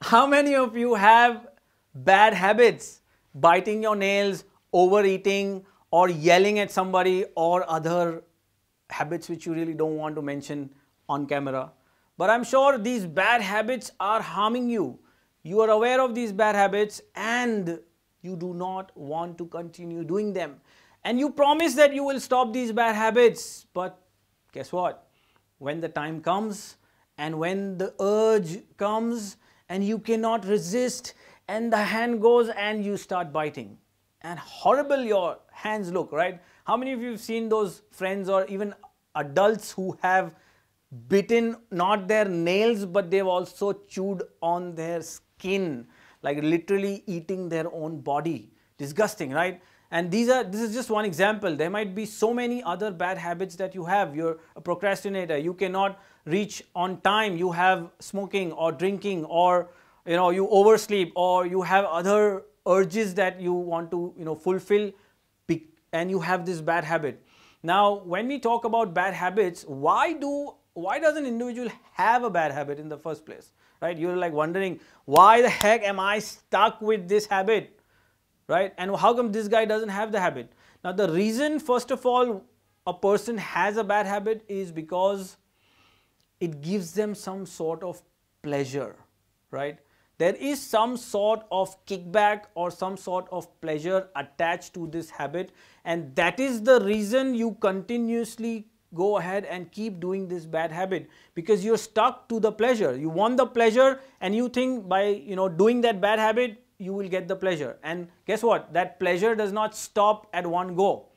How many of you have bad habits? Biting your nails, overeating, or yelling at somebody, or other habits which you really don't want to mention on camera. But I'm sure these bad habits are harming you. You are aware of these bad habits and you do not want to continue doing them. And you promise that you will stop these bad habits. But guess what? When the time comes and when the urge comes and you cannot resist and the hand goes and you start biting. And horrible your hands look, right? How many of you have seen those friends or even adults who have bitten not their nails but they've also chewed on their skin, like literally eating their own body? Disgusting, right? And this is just one example. There might be so many other bad habits that you have. You're a procrastinator. You cannot reach on time. You have smoking or drinking, or you oversleep, or you have other urges that you want to fulfill, and you have this bad habit. Now, when we talk about bad habits, why does an individual have a bad habit in the first place? Right? You're like wondering, why the heck am I stuck with this habit? Right? And how come this guy doesn't have the habit? Now, the reason, first of all, a person has a bad habit is because it gives them some sort of pleasure, right? There is some sort of kickback or some sort of pleasure attached to this habit, and that is the reason you continuously go ahead and keep doing this bad habit, because you're stuck to the pleasure. You want the pleasure and you think by doing that bad habit you will get the pleasure. And guess what? That pleasure does not stop at one go.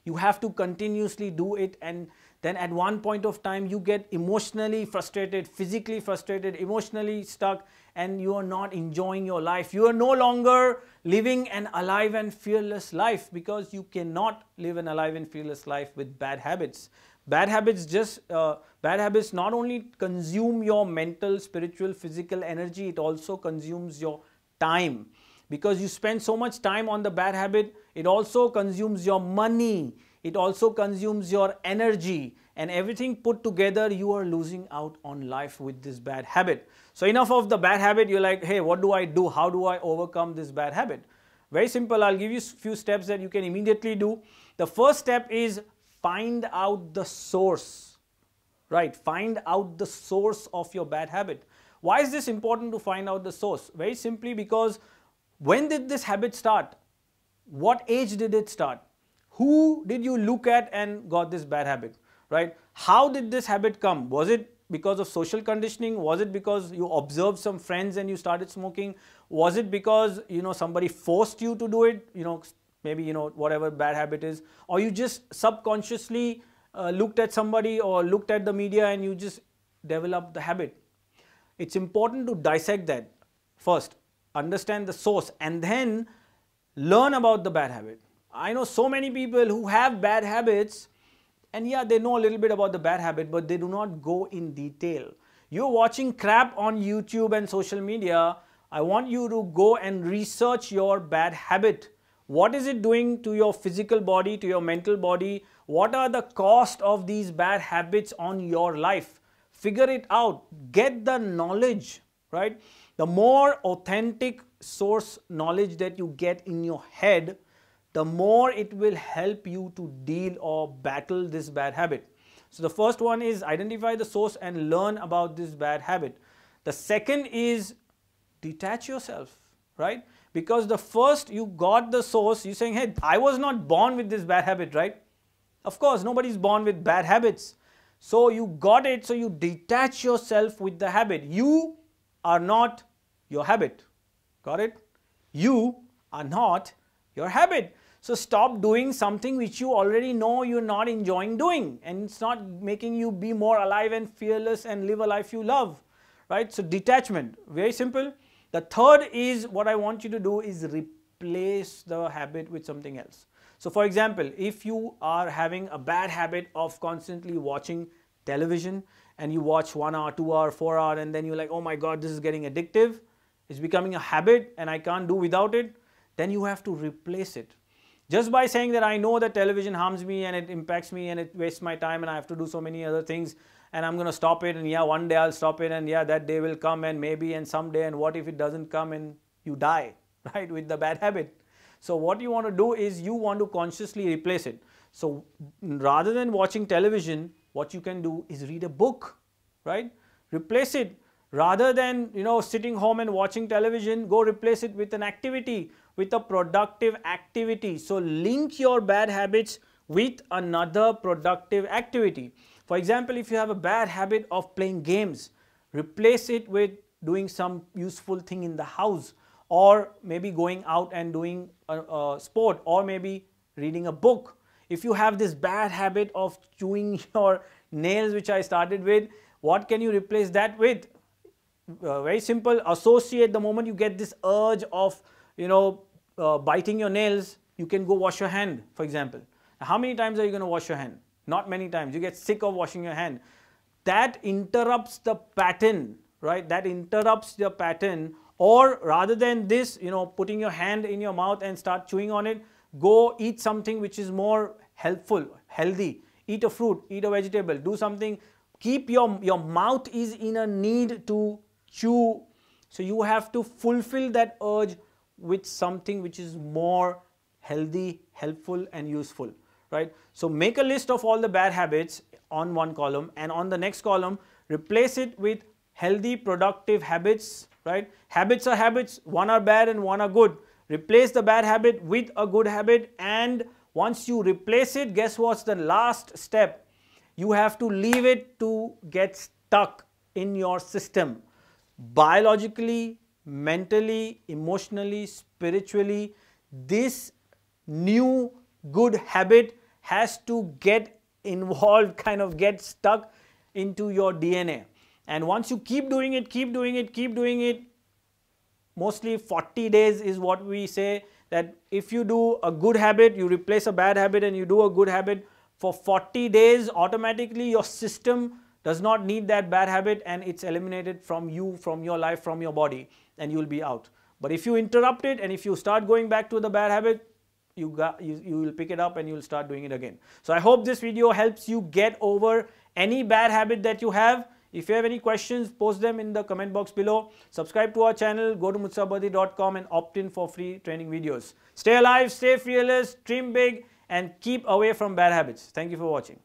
You have to continuously do it, and then at one point of time you get emotionally frustrated, physically frustrated, emotionally stuck, and you are not enjoying your life. You are no longer living an alive and fearless life, because you cannot live an alive and fearless life with bad habits. Bad habits not only consume your mental, spiritual, physical energy, it also consumes your time. Because you spend so much time on the bad habit, it also consumes your money, it also consumes your energy, and everything put together, you are losing out on life with this bad habit. So enough of the bad habit. You're like, hey, what do I do? How do I overcome this bad habit? Very simple. I'll give you a few steps that you can immediately do. The first step is find out the source, right? Find out the source of your bad habit. Why is this important to find out the source? Very simply because when did this habit start? What age did it start? Who did you look at and got this bad habit, right? How did this habit come? Was it because of social conditioning? Was it because you observed some friends and you started smoking? Was it because somebody forced you to do it? Maybe whatever bad habit is, or you just subconsciously looked at somebody or looked at the media and you just developed the habit. It's important to dissect that first, understand the source, and then learn about the bad habit. I know so many people who have bad habits, and yeah, they know a little bit about the bad habit, but they do not go in detail. You're watching crap on YouTube and social media. I want you to go and research your bad habit. What is it doing to your physical body, to your mental body? What are the cost of these bad habits on your life? Figure it out. Get the knowledge, right? The more authentic source knowledge that you get in your head, the more it will help you to deal or battle this bad habit. So the first one is identify the source and learn about this bad habit. The second is detach yourself, right? Because the first you got the source, you're saying, hey, I was not born with this bad habit, right? Of course, nobody's born with bad habits. So you got it, so you detach yourself with the habit. You are not your habit. Got it? You are not your habit. So stop doing something which you already know you're not enjoying doing, and it's not making you be more alive and fearless and live a life you love, right? So detachment, very simple. The third is, what I want you to do is replace the habit with something else. So for example, if you are having a bad habit of constantly watching television, and you watch 1 hour, 2 hour, 4 hour, and then you're like, oh my God, this is getting addictive, it's becoming a habit and I can't do without it, then you have to replace it. Just by saying that I know that television harms me and it impacts me and it wastes my time and I have to do so many other things, and I'm going to stop it, and yeah, one day I'll stop it, and yeah, that day will come, and maybe, and someday, and what if it doesn't come and you die, right, with the bad habit. So what you want to do is you want to consciously replace it. So rather than watching television, what you can do is read a book, right? Replace it. Rather than, sitting home and watching television, go replace it with an activity, with a productive activity. So link your bad habits with another productive activity. For example, if you have a bad habit of playing games, replace it with doing some useful thing in the house, or maybe going out and doing a sport, or maybe reading a book. If you have this bad habit of chewing your nails, which I started with, what can you replace that with? Very simple. Associate the moment you get this urge of, biting your nails, you can go wash your hand, for example. How many times are you going to wash your hand? Not many times. You get sick of washing your hand. That interrupts the pattern, right? That interrupts the pattern. Or rather than this, putting your hand in your mouth and start chewing on it, go eat something which is more helpful, healthy. Eat a fruit, eat a vegetable, do something. Keep your mouth is in a need to chew. So you have to fulfill that urge with something which is more healthy, helpful, and useful, right? So make a list of all the bad habits on one column, and on the next column, replace it with healthy, productive habits, right? Habits are habits. One are bad and one are good. Replace the bad habit with a good habit, and once you replace it, guess what's the last step? You have to leave it to get stuck in your system. Biologically, mentally, emotionally, spiritually, this new good habit has to get involved, kind of get stuck into your DNA. And once you keep doing it, mostly 40 days is what we say, that if you do a good habit, you replace a bad habit and you do a good habit for 40 days, automatically your system does not need that bad habit and it's eliminated from you, from your life, from your body, and you will be out. But if you interrupt it and if you start going back to the bad habit, you will pick it up and you will start doing it again. So I hope this video helps you get over any bad habit that you have. If you have any questions, post them in the comment box below. Subscribe to our channel, go to mutsabadi.com and opt in for free training videos. Stay alive, stay fearless, dream big, and keep away from bad habits. Thank you for watching.